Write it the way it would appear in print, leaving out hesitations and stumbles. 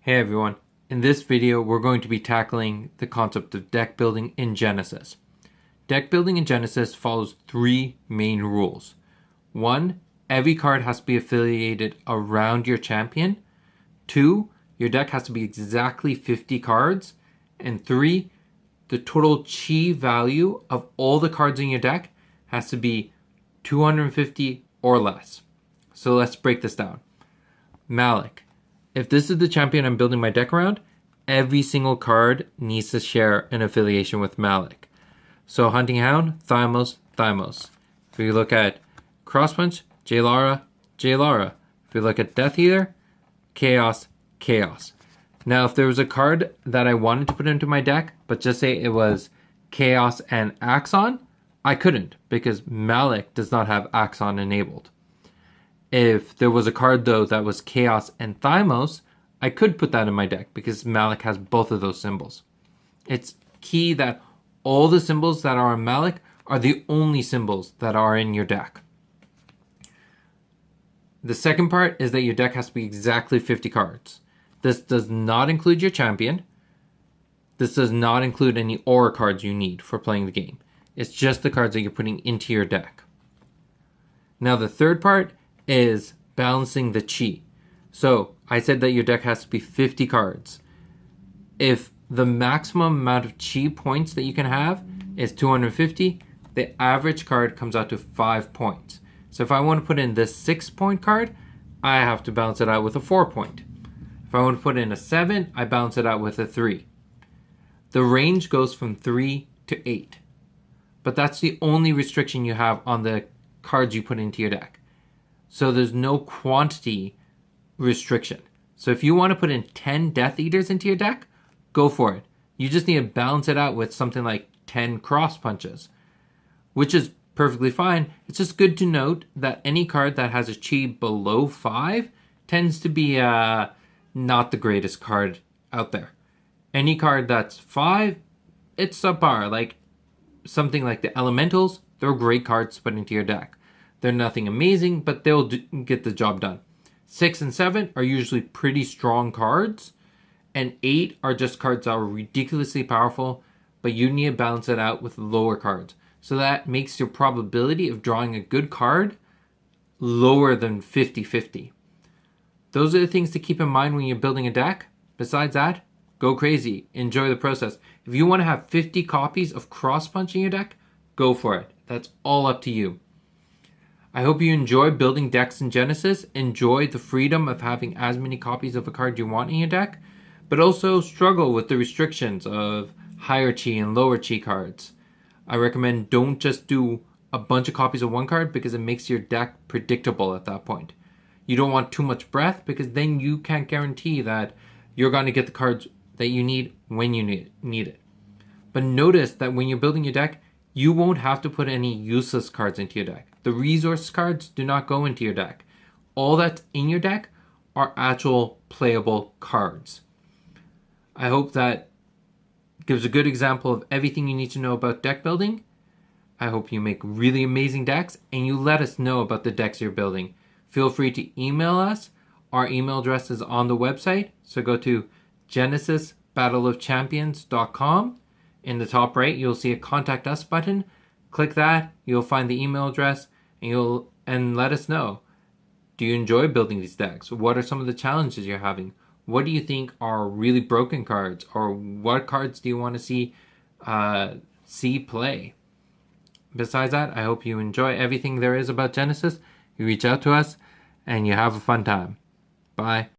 Hey everyone, in this video we're going to be tackling the concept of deck building in Genesis. Deck building in Genesis follows three main rules. 1. Every card has to be affiliated around your champion. 2. Your deck has to be exactly 50 cards. And 3. The total chi value of all the cards in your deck has to be 250 or less. So let's break this down. Malik. If this is the champion I'm building my deck around, every single card needs to share an affiliation with Malik. So Hunting Hound, Thymos, Thymos. If we look at Crosspunch, Jaylara, Jaylara. If we look at Death Eater, Chaos, Chaos. Now if there was a card that I wanted to put into my deck, but just say it was Chaos and Axon, I couldn't because Malik does not have Axon enabled. If there was a card, though, that was Chaos and Thymos, I could put that in my deck because Malik has both of those symbols. It's key that all the symbols that are on Malik are the only symbols that are in your deck. The second part is that your deck has to be exactly 50 cards. This does not include your champion. This does not include any aura cards you need for playing the game. It's just the cards that you're putting into your deck. Now the third part is balancing the chi. So I said that your deck has to be 50 cards. If the maximum amount of chi points that you can have is 250, the average card comes out to 5 points. So if I want to put in this 6-point card, I have to balance it out with a 4-point. If I want to put in a 7, I balance it out with a 3. The range goes from 3 to 8. But that's the only restriction you have on the cards you put into your deck. So there's no quantity restriction. So if you want to put in 10 Death Eaters into your deck, go for it. You just need to balance it out with something like 10 Cross Punches, which is perfectly fine. It's just good to note that any card that has a chi below 5 tends to be not the greatest card out there. Any card that's 5, it's subpar. Like something like the Elementals, they're great cards to put into your deck. They're nothing amazing, but they'll get the job done. 6 and 7 are usually pretty strong cards, and 8 are just cards that are ridiculously powerful, but you need to balance it out with lower cards. So that makes your probability of drawing a good card lower than 50-50. Those are the things to keep in mind when you're building a deck. Besides that, go crazy. Enjoy the process. If you want to have 50 copies of Cross Punch in your deck, go for it. That's all up to you. I hope you enjoy building decks in Genesis, enjoy the freedom of having as many copies of a card you want in your deck, but also struggle with the restrictions of higher chi and lower chi cards. I recommend don't just do a bunch of copies of one card because it makes your deck predictable at that point. You don't want too much breadth because then you can't guarantee that you're going to get the cards that you need when you need it. But notice that when you're building your deck, you won't have to put any useless cards into your deck. The resource cards do not go into your deck. All that's in your deck are actual playable cards. I hope that gives a good example of everything you need to know about deck building. I hope you make really amazing decks and you let us know about the decks you're building. Feel free to email us. Our email address is on the website. So go to genesisbattleofchampions.com. In the top right, you'll see a Contact Us button. Click that, you'll find the email address, and let us know. Do you enjoy building these decks? What are some of the challenges you're having? What do you think are really broken cards? Or what cards do you want to see play? Besides that, I hope you enjoy everything there is about Genesis. You reach out to us, and you have a fun time. Bye.